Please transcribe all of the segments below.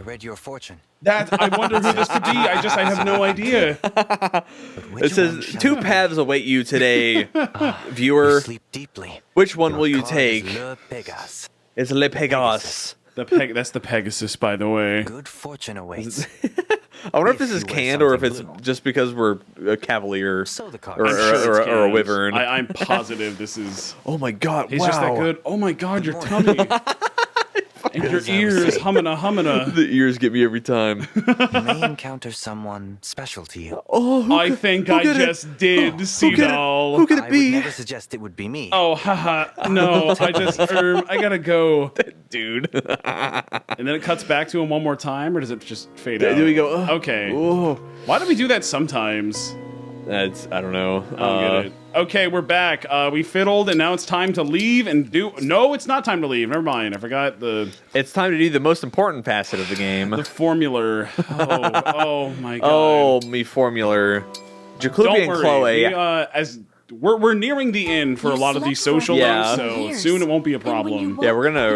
read your fortune. That I wonder who this could be. I have no idea. It says 2 paths await you today, viewer. Sleep deeply. Which one will you Card take? is Le Pegas. It's Le Pegas. That's the Pegasus, by the way. Good fortune awaits. I wonder if this If is you wear canned or if it's something blue. just because we're a cavalier So the card. or, I'm sure it's or a canned. wyvern. I'm positive this is. Oh my god! He's wow. just that good. Oh my god, your tummy. And your As I was ears, saying. humana. The ears get me every time. You may encounter someone special to you. Oh, I think I just did, Seagull. Who could I it would be? never suggest it would be me. Oh, haha. No, I gotta go. Dude. And then it cuts back to him one more time, or does it just fade out? Do we go? Okay. Oh, Why do we do that sometimes? that's I don't know. I don't get it. Okay, we're back. We fiddled, and now it's time to leave and do. No, it's not time to leave. Never mind. I forgot the It's time to do the most important facet of the game. formula. Oh my god. Oh, me formula. Jacoby Don't and worry. Chloe. We're nearing the end for a lot of these social Yeah. links, so soon it won't be a problem. Yeah, we're not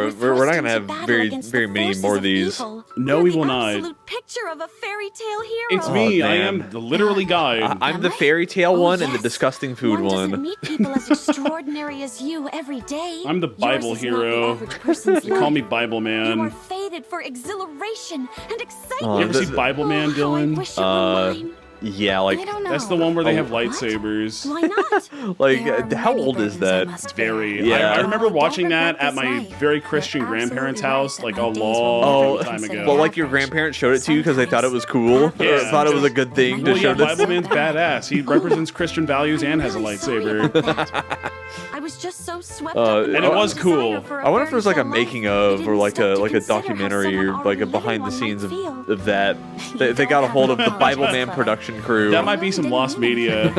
gonna have very many more of these. No, we will not. Absolute picture of a fairy tale hero. It's me. I man. am the literally guy. I'm the fairy tale Oh, one and the yes. disgusting food Doesn't one. meet people as exextraordinary as you every day. I'm the Bible Yours is not the hero. average person's You call me life. Bible You are Man. fated for exhilaration and excitement. Oh, You ever the- see Bible Man, How I Dylan? wish it were mine. Yeah, like I don't know. That's the one where they have What? lightsabers. Why not? Like, There are how many old is burdens I that? must bear. Very. Yeah. I remember Don't watching that regret at this my life. very You're Christian grandparents' absolutely house, right like that a my days long will Oh, time never ago. well, like your grandparents showed it to you because they thought it was cool, or Yeah. thought it was a good thing to Well, show yeah, this. Bible Man's badass. He represents Christian values and has a Really sorry lightsaber. about that. I was just so swept Uh, up in and my it was desire cool. for a I wonder if there's like a fairy tale making life. of, It or didn't like stop a to like a consider how documentary, or someone like a already behind the living scenes one might feel. of that. They got a hold of the Bible Man production crew. That might be some lost media.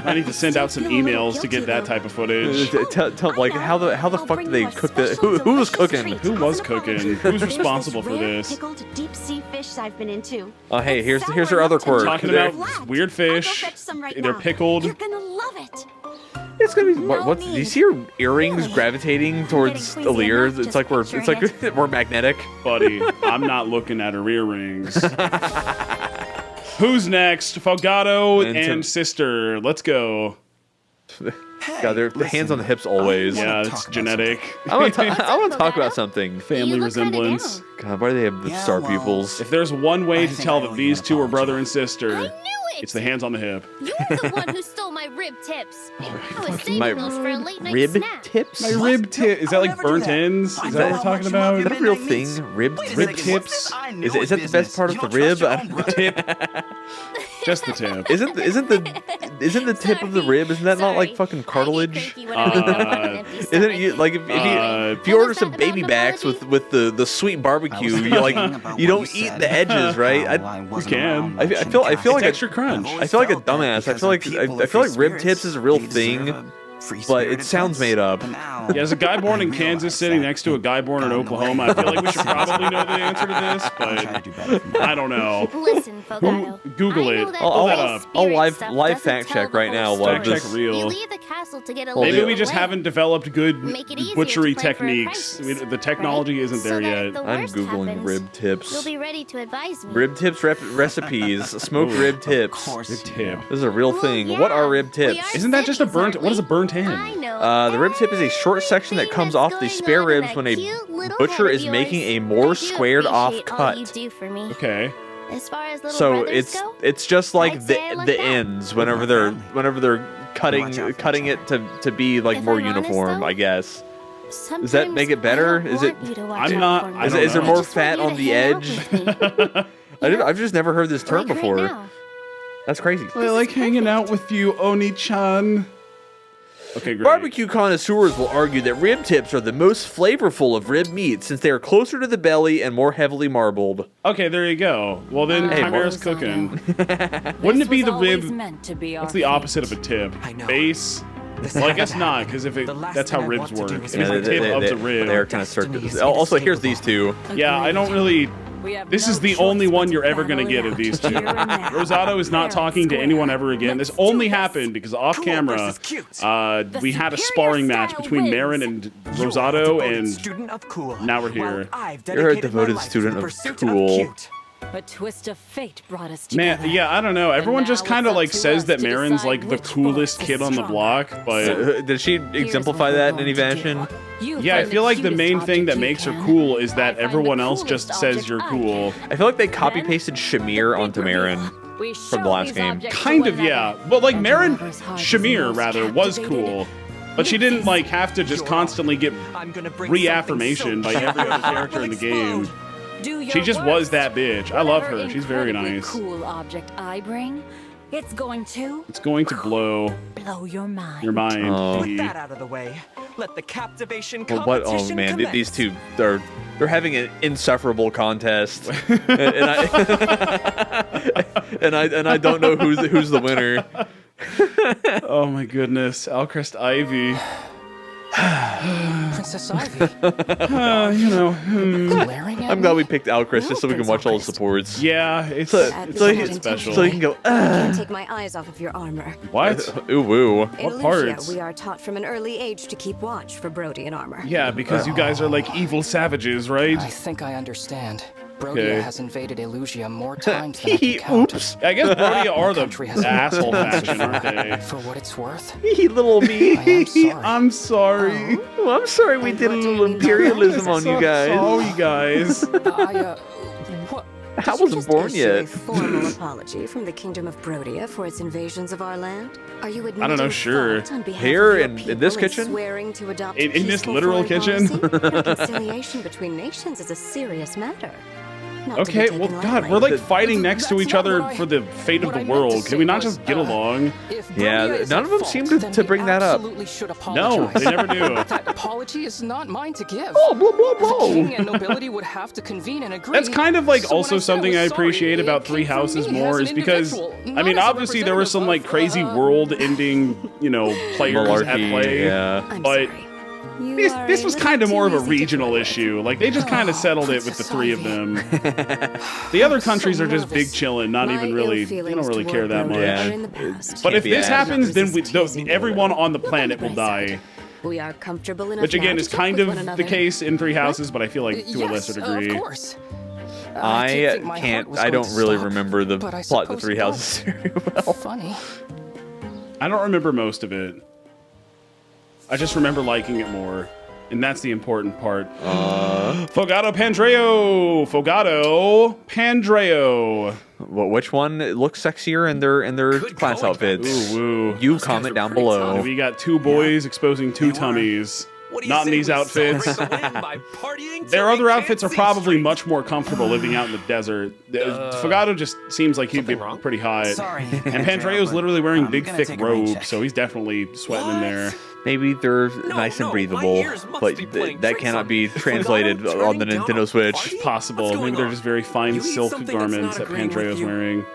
I need to send out some emails to get that type of footage. Tell, like how the fuck did they cook that? Who was cooking? Who was cooking? Who's responsible for this? Pickled deep sea fish I've been into. Oh, hey, It's here's sour her other enough to quirk. make Talking you about laugh. weird I'll go fish. fetch some right They're now. pickled. You're gonna love it. It's gonna be No what? Do you need. see her earrings Really? gravitating towards Getting queasy Alir? enough It's just like we're picturing we're magnetic. Buddy, I'm not looking at her earrings. Who's next? Fogato And and Tim- sister. Let's go. God, they're the hands on the hips always. Yeah, it's genetic. I want to talk about something. Family You look kinda resemblance. down. God, why do they have the Yeah, star well, pupils? If there's one way I to think tell I that owe you these an two are brother and apology. sister, I knew it! it's the hands on the hip. You're the one who stole my rib tips. I was saving My those for a late night rib snack. tips? My rib tip. Is that I'll like never do burnt that. ends? I Is know that what how we're talking much you love about? Is that a real midnight thing? meats. Rib Wait a rib second, tips? what's this? I know Is it the best business. part of You the don't trust rib? your I own don't- brother. Tip. Just the tip. Isn't the tip of the rib? Isn't that not like fucking cartilage? Isn't it you, like if you order some baby backs with the sweet barbecue, you like you don't eat the edges, right? You can. I feel It's like extra crunch. I feel like a dumbass. I feel like rib tips is a real thing, but it sounds made up. Yeah, as a guy born in Kansas sitting next to a guy born in Oklahoma, I feel like we should probably know the answer to this, but I don't know. Listen, Fogato. Google I know it. that I'll- Pull that the up. spirit I'll live stuff live doesn't fact tell check the right whole now. story. Fact check real. You leave the castle to get a Maybe little we just away. haven't developed good Make it easier butchery to play for a techniques. crisis, The technology right? isn't there So that yet. if the I'm worst googling happens, rib You'll tips. be ready to advise me. Rib tips recipes. Smoked rib tips. The tip. This is a real Well, thing. yeah, What are rib we tips? are Isn't that just a citizens, burnt? aren't What is a we? burnt I end? know. The rib tip is a short section that everything comes that's off the going spare on in ribs that when a cute little butcher head is of making yours. a more I do squared off appreciate all you cut. do for me. Okay. As far as little So brothers go, it's just like I'd say I look the back. ends whenever they're cutting it to be like If more I'm honest, uniform, though, I guess. sometimes that make it better? I don't Is it- want you to watch I'm out not- for me. I Is, don't is there know. more I just want fat you on to the hang out edge? with me. I've just never heard this term Like right before. now. That's crazy. I like hanging out with you, Oni-chan. Okay, great. Barbecue connoisseurs will argue that rib tips are the most flavorful of rib meat since they are closer to the belly and more heavily marbled. Okay, there you go. Well, then Hey, Chimera's Mark. cooking. Wouldn't it be the rib? Meant to be What's the opposite of a tip? I know. Base? This Well, I never guess not, happened. because The last that's how thing I ribs want to work. do If is it's the make tip of the They're rib. kind of Destiny circular. is Also, here's inescapable. these two. Yeah, I don't really. This is the only one you're ever gonna get of these two. Rosato is not talking to anyone ever again. This only happened because off camera, we had a sparring match between Marin and Rosato, and now we're here. You're a devoted student of cool. A twist of fate brought us together. Man, yeah, I don't know. Everyone just kind of like says that Marin's like the coolest kid on the block, but Did she exemplify that in any fashion? yeah, I feel like the main thing that makes her cool is that everyone else just says you're cool. I feel like they copy pasted Shamir onto Marin from the last game. Kind of, yeah. But like Marin, Shamir rather, was cool. But she didn't like have to just constantly get reaffirmation by every other character in the game. She just was that bitch. I love her. She's very nice. Cool object I bring, it's going to blow your mind. your mind. Oh. P. That out of the way. Let the captivation Well, what? Oh competition man, commence. these two they're having an insufferable contest, and I don't know who's the winner. Oh my goodness, Alcrest Ivy. Princess Ivy. You know, Glaring at I'm glad me? we picked Alcrest just so we can watch all the supports. yeah, it's So it's special. So you can go. I can't take my eyes off of your armor. What? Ooh woo. In What Lucia, parts? we are taught from an early age to keep watch for Brodian armor. Yeah, because you guys are like evil savages, right? I think I understand. Brodia Okay. has invaded Elusia more times than I can count. Oops. I guess Brodia are the Country has asshole been faction, aren't they? For what it's worth, Little me. I am sorry. I'm sorry. Well, I'm sorry we did a little imperialism on you guys. Sorry, guys. what? I wasn't born Issue a yet. formal apology from the Kingdom of Brodia for its invasions of our land? Are you don't know, admitting sure. fault on behalf Here of your in this people and kitchen? swearing to adopt In a this peaceful literal foreign kitchen? policy? Reconciliation between nations is a serious matter. Not to be Okay, taken well, God, lightly. we're like fighting next to That's each not other what I- for the fate of what the I meant to world. say Can we not was, just get along? If Yeah, Brodia is none at of them fault, seem to then bring we that up. absolutely should No, apologize. they never do. That apology is not mine to give. Oh, blah blah The king blah. and nobility would have to convene and agree. That's kind of like So when also I said something I was sorry, appreciate it about came Three from Houses me more as is an because, individual, I mean, not as a obviously there were some like representative crazy of, world-ending, you know, players at Malarkey. play. Yeah. I'm but sorry. You This are this a was little kind of too more of a easy to regional play with. issue. Like they just kind of settled it with the three of them. The other countries are just big chillin', not My even really. ill They don't feelings really care toward that Brodia much. Yeah. are in the past. But Can't if be this asked. happens, then Teasing you. everyone on the planet will die. We are comfortable enough Which again now is to kind joke of with one the another. case in Three Houses, but I feel like to a lesser degree. Of course. I did think my heart can't. was I going don't to really stop, remember the but I plot to suppose Three it Houses very well. Funny. I don't remember most of it. I just remember liking it more. And that's the important part. Fogato Pandreo! Fogato Pandreo! Well, which one looks sexier in their class outfits? Ooh, woo. You comment down below. We got two boys exposing two tummies. Not in these outfits. Their other outfits are probably much more comfortable living out in the desert. Fogato just seems like he'd be pretty hot. Sorry. And Pandreo's literally wearing big, thick robes, so he's definitely sweating in there. Maybe they're nice and no, my breathable, ears must but be playing that tricks cannot on be me. translated Fogato on the turning down Nintendo a Switch. party? Possible. What's Maybe going they're on? just very fine You eat silk something that's garments not that agreeing with Pandreo's you? wearing.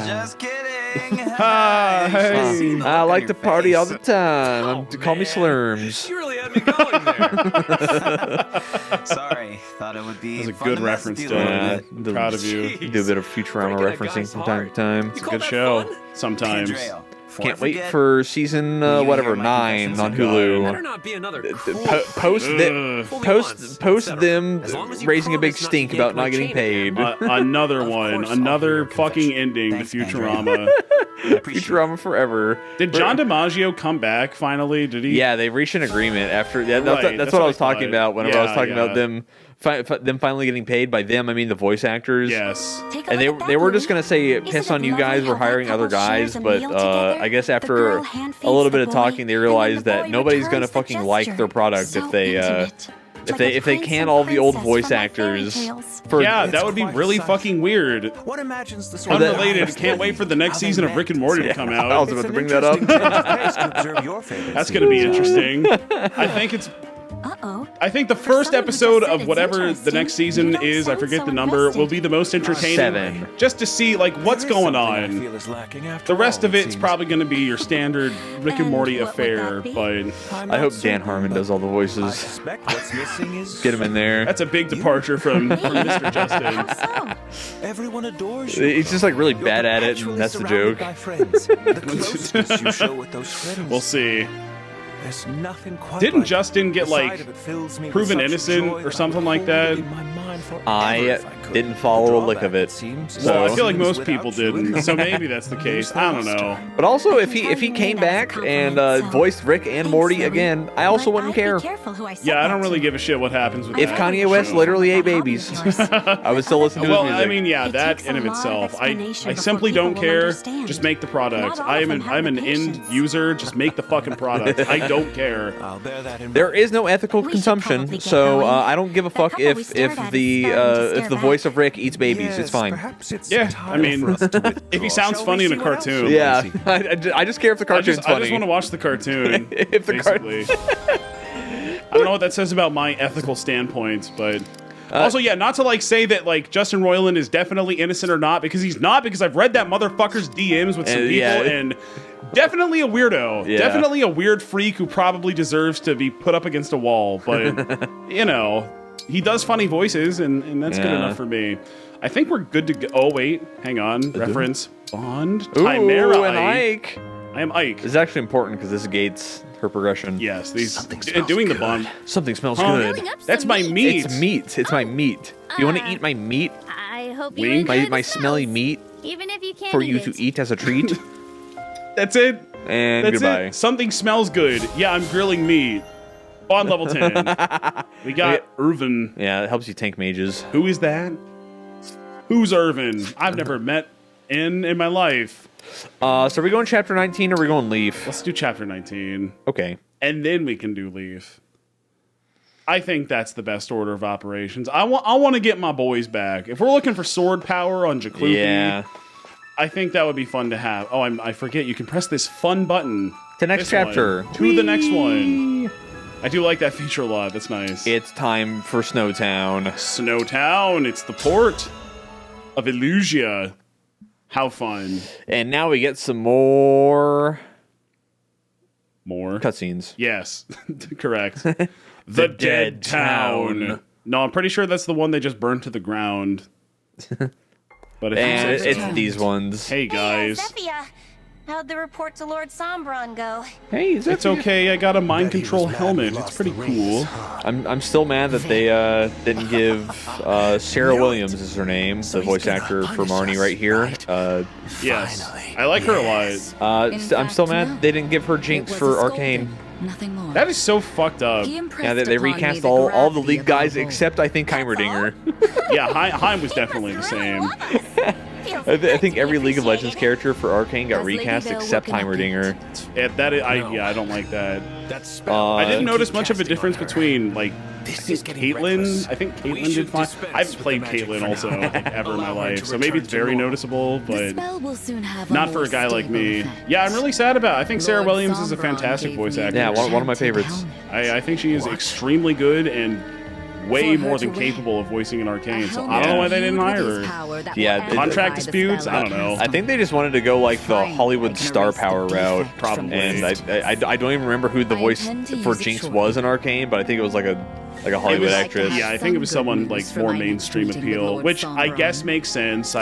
Just kidding. Hi. Hey. I like to party all the time. Call me Slurms. You really had me going there. Sorry, thought it would be. That's a fun good to mess reference, with you a little Dylan. bit. The- Proud of you. Do a bit of Futurama Breaking a referencing guy's from time to heart. time. You call Good that show. fun? Sometimes. Pandreo, before I Can't wait forget, for season will you whatever hear my 9 confessions? on Better Hulu. not be another cool Post Ugh. them, Fool me post once, post etc. them As long as you raising a big promise not to stink yank about my not getting chain paid. again. Another Of one. course I'll hear Another your fucking confession. ending Thanks, to Andrew. Futurama. Futurama forever. Did John DiMaggio come back finally? Did he? Yeah, they reached an agreement after. Yeah, Right, that's what I was talking thought. about whenever I was Yeah, talking about yeah. them finally getting paid. By them, I mean the voice actors. Yes. Take a And look at that, they were just Louie. gonna say Isn't piss it on you lovely guys. how We're that hiring other couple shares guys, a but meal together? I guess The after girl a hand-feeds little the bit of boy, talking, they and then realized the that boy nobody's gonna returns the fucking like gesture. their product So if they intimate. if Like they a if they prince can and all the old princess voice from my fairy actors. tales. For Yeah, It's that would be quite really a sight. fucking weird. What imagines the sort of Unrelated. Can't wait for the next season of Rick and Morty to come I out. was about to bring that up. to observe your favorite That's going to be series. interesting. I think it's Uh-oh. I think the first episode of whatever the next season is, I forget the number, will be the most entertaining. 7. Just to see like what's going on. The rest of it's probably going to be your standard Rick and Morty affair, but I hope Dan Harmon does all the voices. Get him in there. that's a big departure from Mr. Justin. So, Everyone adores you. He's just like really bad at it, and that's the joke. The closeness you show with those friends. We'll see. There's nothing quite Didn't like Justin get The like sight of it fills me with proven such innocent joy or that something I like would hold that? it in my mind forever I if I could. didn't follow a The lick of drawback, it. seems, is Well, I that feel like things most without people you in didn't, them so maybe that's the case. I don't know. But also, if he came back and voiced Rick and Morty again, I also wouldn't care. Yeah, I don't really give a shit what happens with If that Kanye West show. literally ate babies, I would still listen to his Well, music. I mean, yeah, that in of itself. I simply don't care. Just make the product. I'm an end user. Just make the fucking product. I don't care. I'll bear that in There mind. is no ethical We should consumption, probably get so going. I don't give a That fuck couple we if stared at is the starting to if stare the back. voice of Rick eats babies. Yes, It's fine. perhaps it's Yeah, time I mean, for us to if he withdraw. sounds Shall funny we in a see what else? cartoon. Yeah, I just care if the I cartoon's just funny. want to watch the cartoon. If the basically. I don't know what that says about my ethical standpoints, but also, yeah, not to like say that like Justin Roiland is definitely innocent or not, because he's not. Because I've read that motherfucker's DMs with some people, yeah. and definitely a weirdo. Yeah. Definitely a weird freak who probably deserves to be put up against a wall. But you know, he does funny voices, and that's good Yeah. enough for me. I think we're good to go. Oh wait, hang on. Reference Bond Ooh, Chimera and Ike. Ike. I am Ike. This is actually important because this gates her progression. Yes, these Something smells doing the good. Bond. Something smells Huh? good. Filling up That's some my meat. It's meat. It's my meat. Do you want to eat my meat? I hope you Wink. enjoy My the smelly smells, meat even if you can't for eat you it. to eat as a treat? That's it. And That's goodbye. it. Something smells good. Yeah, I'm grilling meat. Bond level 10. We got Irvin. Yeah, it helps you tank mages. Who is that? Who's Irvin? I've never met in my life. So are we going chapter 19 or are we going Leaf? Let's do chapter 19. Okay. And then we can do Leaf. I think that's the best order of operations. I want to get my boys back. If we're looking for sword power on Jaclupi, Yeah. I think that would be fun to have. Oh, I forget. You can press this fun button. The next This chapter. one, to the next one. I do like that feature a lot. That's nice. It's time for Snowtown. Snowtown. It's the port of Illusia. How fun. And now we get some more More. cutscenes. Yes. Correct. The Dead Town. No, I'm pretty sure that's the one they just burned to the ground. But if And you say it's these ones. hey guys, Zephia, how'd the report to Lord Sombron go? Hey, it's okay. I got a mind control helmet. It's pretty cool. I'm still mad that they didn't give Sarah Williams is her name, the voice actor for Marnie right here. Yes, I like her a lot. I'm still mad they didn't give her Jinx for Arcane. Nothing more. That is so fucked up. Yeah, they recast all the lead guys except I think Heimerdinger. Yeah, Heim was definitely the same. I think every League of Legends character for Arcane got recast except Heimerdinger. I don't like that. That's I didn't Uh, notice much of a difference between like Caitlyn. I think Caitlyn did fine. I've played Caitlyn also like, ever in my life, so maybe it's very noticeable, but not for a guy like me. Yeah, I'm really sad about it. I think Sarah Williams is a fantastic voice actor. Yeah, one of my favorites. I think she is extremely good and way more than capable of voicing an Arcane. So I don't know why they didn't hire her. Yeah, Contract disputes? I don't know. I think they just wanted to go like the Hollywood star power route, Probably. and I don't even remember who the voice for Jinx was in Arcane, but I think it was like a Hollywood actress. Yeah, I think it was someone like more mainstream appeal, which I guess makes sense.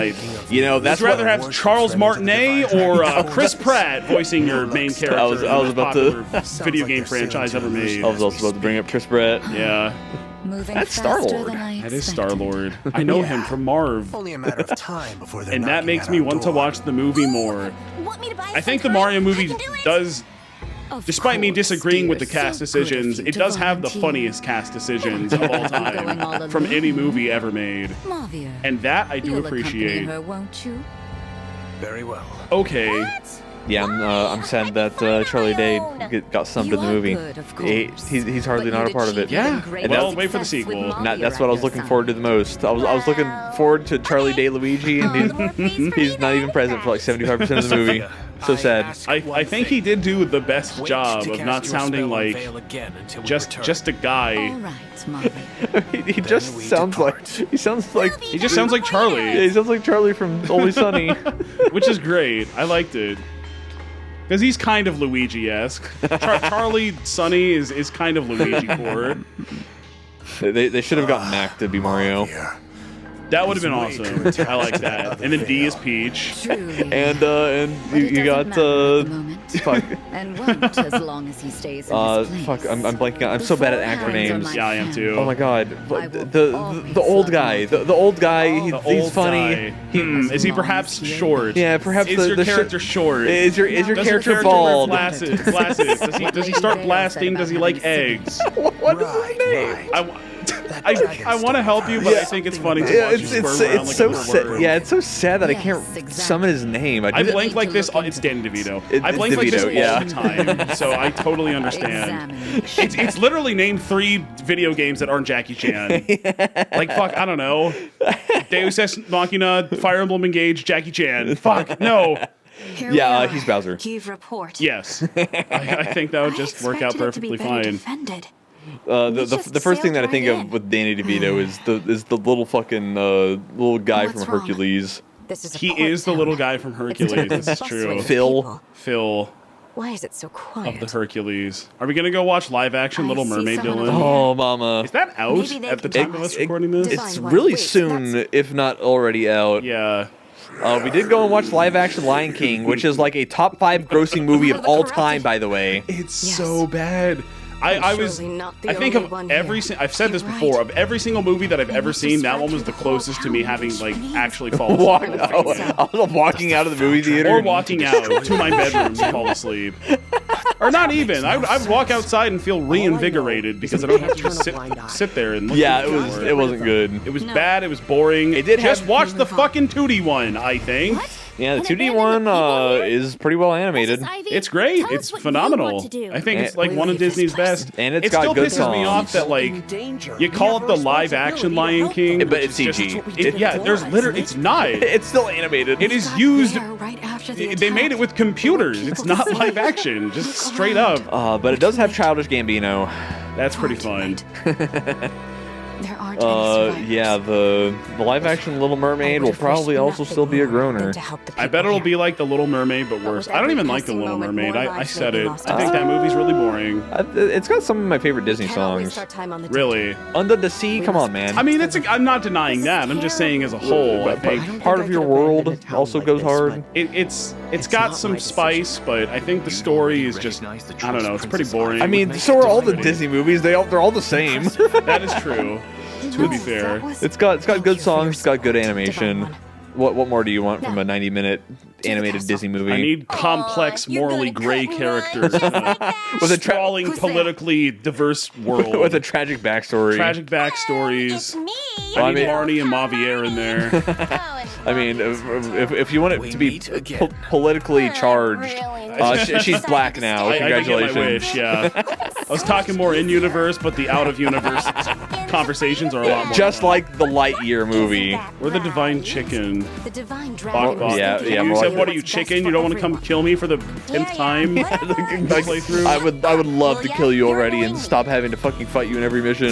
You know, that's Would you rather what have Charles Martinet or Chris Pratt voicing your main character? I was in the most about to- popular video game franchise ever made. I was also about to bring up Chris Pratt. Yeah, That's Star-Lord. that is Star Lord. I know him from Marv, only a matter of time before they're and that knocking makes at me our want to door. watch the movie more. Want me to buy I think the some Mario time? movie I can do it. does. Despite me disagreeing with the dear. cast So good of decisions, you it to does have the volunteer. funniest cast decisions of all Going all time from alone. any movie ever made, Mavia, and that I do you'll accompany appreciate. her, won't you? Very well. Okay, Yeah, I'm sad that Charlie Day got subbed in the You are movie. good, of course. He's hardly But not a you'd part of it. achieve Yeah, even greater well, wait for the success with sequel. Mavia That's what I was at looking your forward to the most. I was looking forward to Charlie Day Luigi, and he's not even present for like 75% of the movie. So sad. I think he did do the best job of not sounding like just a guy. All right, Molly. he just sounds like he sounds like Charlie. Yeah, he sounds like Charlie from Always Sunny. Which is great. I liked it. Because he's kind of Luigi-esque. Charlie Sunny is kind of Luigi for it. They should have gotten Mac to be Mario. That would have been awesome. I like that. And then D is Peach. Truly. And you got fuck. And won't as long as he stays in his place. Fuck, I'm blanking out. I'm so bad at actor names. Yeah, I am too. Oh my god. The old guy. The old guy, he's funny. Is he perhaps short? Yeah, perhaps is your character short? Is your Does character bald? wear glasses? Does he start blasting? Does he like eggs? What is his name? I want to help you, but I think it's funny to watch you squirm around like a little worm. Yeah, it's so sad that I can't summon his name. I blink like this. It's Danny DeVito. I blink like this all the time, so I totally understand. It's literally named 3 video games that aren't Jackie Chan. Like fuck, I don't know. Deus Ex Machina, Fire Emblem Engage, Jackie Chan. Fuck no. Yeah, he's Bowser. Kyiv report. Yes, I think that would just work out perfectly fine. The first thing that I think of with Danny DeVito is the little fucking little guy from Hercules. He is the little guy from Hercules. This is true. Phil. Why is it so quiet? Of the Hercules. Are we gonna go watch live action Little Mermaid, Dillon? Oh, mama. Is that out at the time of us recording this? It's really soon, if not already out. Yeah. We did go and watch live action Lion King, which is like a top 5 grossing movie of all time, by the way. It's so bad. I think of I've said this before, of every single movie that I've ever seen, that one was the closest to me having like actually fallen asleep. I was walking out of the movie theater. Or walking out to my bedroom to fall asleep. Or not even. I would walk outside and feel reinvigorated because I don't have to just sit there and look. Yeah, it wasn't good. It was bad, it was boring. It did just watch the fucking 2D one, I think. Yeah, the 2D one is pretty well animated. It's great. It's phenomenal. I think it's like one of Disney's best. And it still got good pisses me off that like you call it the live action Lion King, but it's CG. There's literally it's not. It's still animated. It is used. They made it with computers. It's not live action, just straight up. But it does have Childish Gambino. That's pretty fun. Yeah, the live action Little Mermaid will probably also still be a groaner. I bet it'll be like the Little Mermaid, but worse. I don't even like the Little Mermaid. I said it. I think that movie's really boring. It's got some of my favorite Disney songs. Really? Under the Sea, come on, man. I mean, I'm not denying that. I'm just saying as a whole, I think Part of Your World also goes hard. It's got some spice, but I think the story is just, I don't know, it's pretty boring. I mean, so are all the Disney movies. They're all the same. That is true. To be fair, it's got good songs, it's got good animation. What more do you want from a 90-minute animated Disney movie? I need complex, morally gray characters with a sprawling, politically diverse world with a tragic backstory. Tragic backstories. I need Marnie and Mavier in there. I mean, if you want it to be politically charged, she's black now. Congratulations. I get my wish, yeah. I was talking more in universe, but the out of universe conversations are a lot more. Just like the Lightyear movie. Or the Divine Chicken. The Divine Dragon. Yeah. You said, "What are you, chicken? You don't want to come kill me for the 10th time?" Playthrough. I would love to kill you already and stop having to fucking fight you in every mission.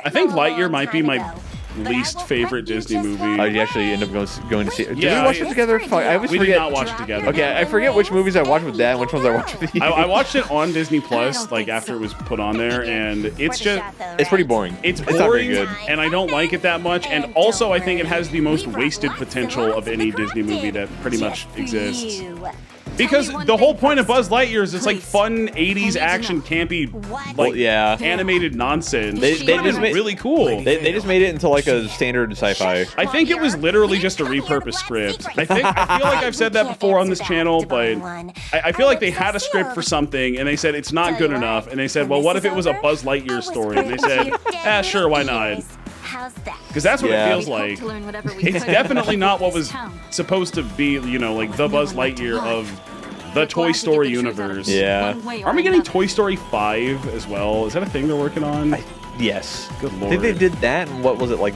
I think Lightyear might be my least favorite Disney movie. You actually end up going to see it. Did Yeah, we watch it together? I always we forget. did not watch it together. Okay, I forget which movies I watched with Dad and which ones I watched with you. I watched it on Disney Plus, like after it was put on there, and it's pretty boring. It's not very boring, good. and I don't like it that much. And also, I think it has the most wasted potential of any Disney movie that pretty much exists. Because the whole point of Buzz Lightyear is it's like fun 80s action campy animated nonsense. They just made really cool. They just made it into like a standard sci-fi. I think it was literally just a repurposed script. I feel like I've said that before on this channel, but I feel like they had a script for something and they said it's not good enough, and they said, well, what if it was a Buzz Lightyear story? And they said, sure, why not? Because that's what it feels like. It's definitely not what was supposed to be, you know, like the Buzz Lightyear of the Toy Story universe. Yeah. Aren't we getting Toy Story 5 as well? Is that a thing they're working on? Yes. Good I lord. think they did that in, what was it, like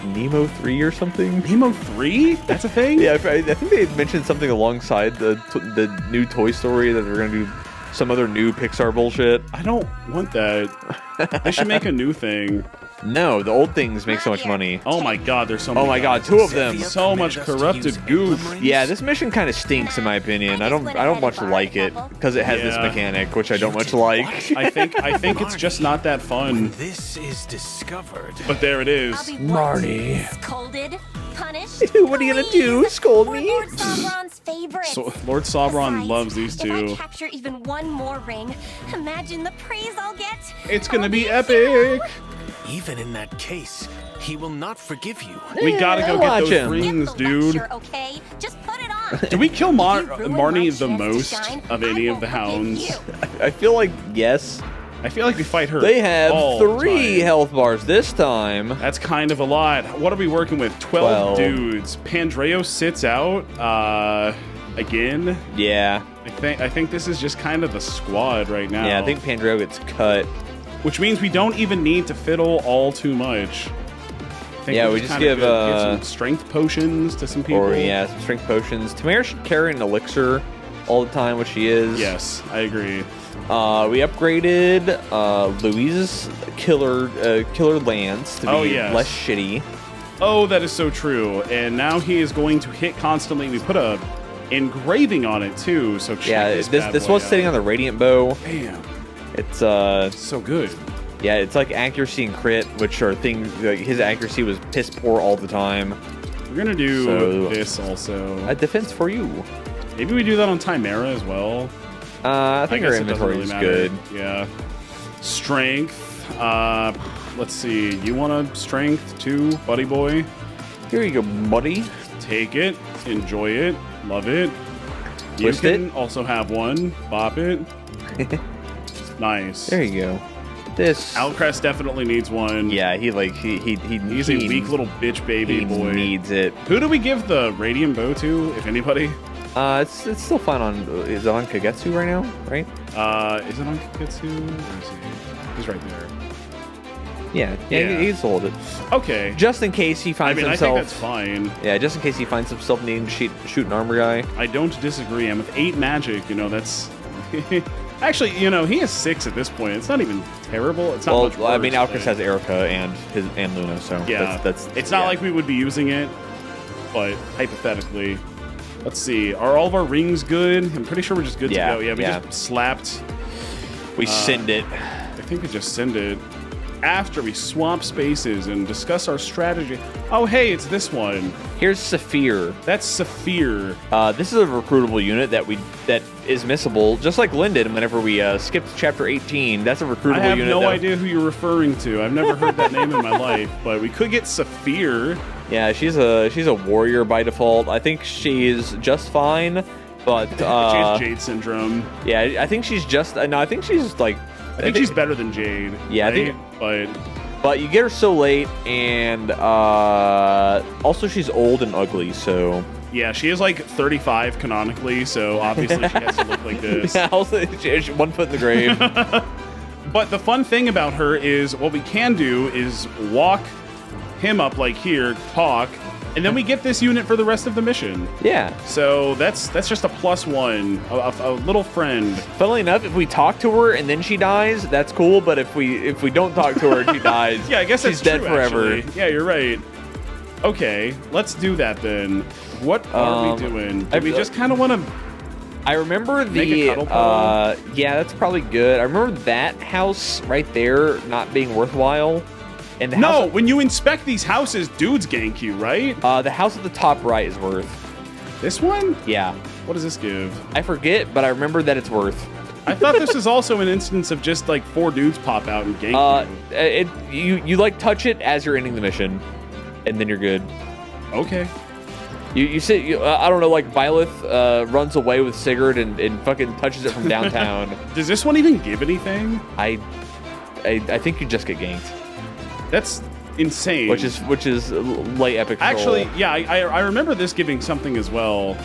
Nemo 3 or something? Nemo 3? That's a thing? Yeah, I think they had mentioned something alongside the new Toy Story that they're going to do some other new Pixar bullshit. I don't want that. They should make a new thing. No, the old things make so much money. Oh my god, there's so many. Oh my god, guys. 2 of them. So much corrupted goof. Yeah, this mission kind of stinks in my opinion. I don't much like it because it has this Yeah. mechanic, which I don't much like. I think it's just not that fun. This is discovered. But there it is. Marty. Scolded, punished. What are you gonna do? Scold me? Lord Sauron's favorite. So Lord Sauron Besides, loves these If I two. capture even one more ring, imagine the praise I'll get. It's gonna I'll be a hero. epic. Even in that case, he will not forgive you. We gotta go I'll get watch those him. rings, Get the dude. lecture, okay? Just put it on. Do we kill If you ruin my Marnie chance the to most shine, of I any of won't the forgive hounds? you. I feel like yes. I feel like we fight her. They have all the 3 time. health bars this time. That's kind of a lot. What are we working with? 12 dudes. Pandreo sits out again. Yeah. I think this is just kind of the squad right now. Yeah, I think Pandreo gets cut. Which means we don't even need to fiddle all too much. I think Yeah, we're we just kinda give, good. Give some strength potions to some people. Or yeah, some strength potions. Tamara should carry an elixir all the time, which she is. Yes, I agree. We upgraded Louise's killer lance to be yes. less shitty. Oh, that is so true. And now he is going to hit constantly. We put a engraving on it too. So check Yeah, this this was sitting on the radiant bow. Damn, It's so good. yeah, it's like accuracy and crit, which are things like his accuracy was piss poor all the time. We're gonna do So- this also. A defense for you. Maybe we do that on Chimera as well. I think guess our it doesn't inventory really is matter. good. Yeah. Strength. Let's see. You want a strength too, buddy boy? Here you go, buddy. Take it. Enjoy it. Love it. You Twist can it. also have one. Bop it. Nice. There you go. This. Alcrest definitely needs one. Yeah, he's a weak little bitch baby he boy. needs it. Who do we give the radiant bow to, if anybody? It's still fine on. Is it on Kagetsu right now? Right? Is it on Kiketsu? Where is he? He's right there. Yeah. Yeah. He sold it. Okay. Just in case he I finds mean, I himself. think that's fine. Yeah, just in case he finds himself needing to shoot an armor guy. I don't disagree. And with 8 magic, that's... Actually, he has 6 at this point. It's not even terrible. It's not Well, much worse, I mean, Alcrest but- has Erica and Luna, so Yeah, that's it's not like we would be using it, but hypothetically. Let's see. Are all of our rings good? I'm pretty sure we're just good Yeah, to go. Yeah, we yeah. just slapped. we send it. I think we just send it after we swap spaces and discuss our strategy. Oh, hey, it's this one. Here's Saphir. That's Saphir. This is a recruitable unit that is missable, just like Linden. Whenever we skip to chapter 18, that's a recruitable I have unit. no idea who you're referring to. I've never heard that name in my life, but we could get Saphir. Yeah, she's a warrior by default. I think she's just fine, but She has Jade syndrome. yeah, I think she's just no. I think she's like. I think she's better than Jade. Yeah, I right? think- But you get her so late, and also she's old and ugly, so. Yeah, she is like 35 canonically, so obviously she has to look like this. Yeah, also, she 1 foot in the grave. But the fun thing about her is what we can do is walk him up like here, talk, and then we get this unit for the rest of the mission. Yeah. So that's just a +1, a little friend. Funnily enough, if we talk to her and then she dies, that's cool. But if we don't talk to her and she dies, Yeah, I guess she's that's dead true, forever. actually. Yeah, you're right. Okay, let's do that then. What are we doing? Do we just kind of want to... I remember Make a cuddle yeah, that's probably good. I remember that house right there not being worthwhile. And the No, house when you inspect these houses, dudes gank you, right? the house at the top right is worth. This one? Yeah. What does this give? I forget, but I remember that it's worth. I thought this was also an instance of just like 4 dudes pop out and gank you. You like touch it as you're ending the mission, and then you're good. Okay. You say I don't know, like Byleth runs away with Sigurd and fucking touches it from downtown. Does this one even give anything? I think you just get ganked, That's insane. which is light epic. Actually, troll. yeah, I remember this giving something as well.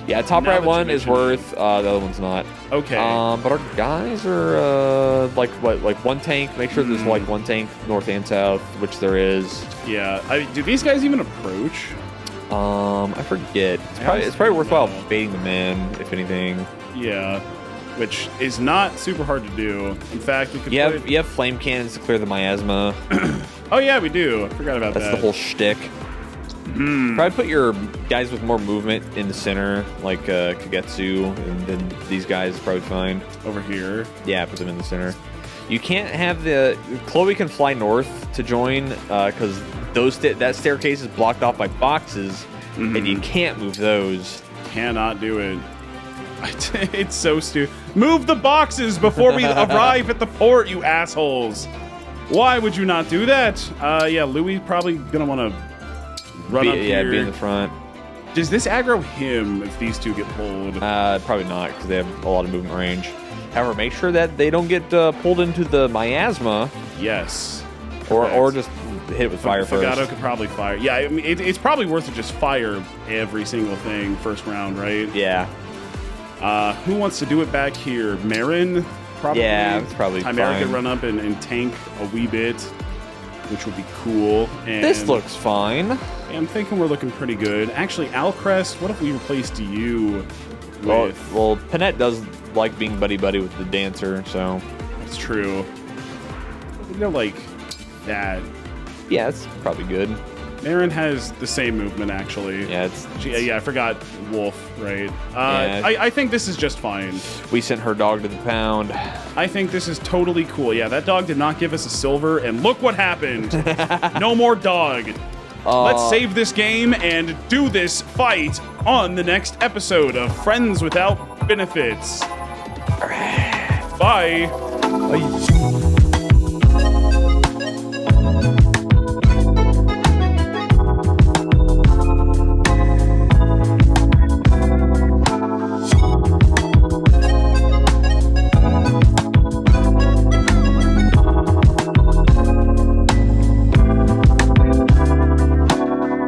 Yeah, top Now right that you one is mention it. worth. The other one's not. Okay. But our guys are like one tank. Make sure there's like one tank north and south, which there is. Yeah. Do these guys even approach? I forget. It's probably worthwhile baiting them in, if anything. Yeah. Which is not super hard to do. In fact, we could. You have flame cannons to clear the miasma. Oh yeah, we do. I forgot about that. That's the whole shtick. Probably put your guys with more movement in the center, like Kagetsu, and then these guys probably fine. Over here. Yeah, put them in the center. You can't have the Chloe can fly north to join because that staircase is blocked off by boxes, and you can't move those. Cannot do it. It's so stupid. Move the boxes before we arrive at the port, you assholes. Why would you not do that? Yeah, Louis probably gonna want to run up here. Yeah, be in the front. Does this aggro him if these two get pulled? Probably not, because they have a lot of movement range. However, make sure that they don't get pulled into the miasma. Yes. Or just hit with fire first. Fagato could probably fire. Yeah, I mean, it's probably worth it just fire every single thing first round, right? Yeah. Who wants to do it back here? Marin? Probably. Yeah, it's probably Chimera fine. could run up and tank a wee bit, which would be cool. And This looks fine. I'm thinking we're looking pretty good. Actually, Alcrest, what if we replaced you with... Well, Panette does like being buddy-buddy with the dancer, so... That's true. We go like that. Yeah, it's probably good. Marin has the same movement, actually. Yeah, Yeah, I forgot Wolf, right? Yeah. I think this is just fine. We sent her dog to the pound. I think this is totally cool. Yeah, that dog did not give us a silver, and look what happened. No more dog. Let's save this game and do this fight on the next episode of Friends Without Benefits. Bye. Bye.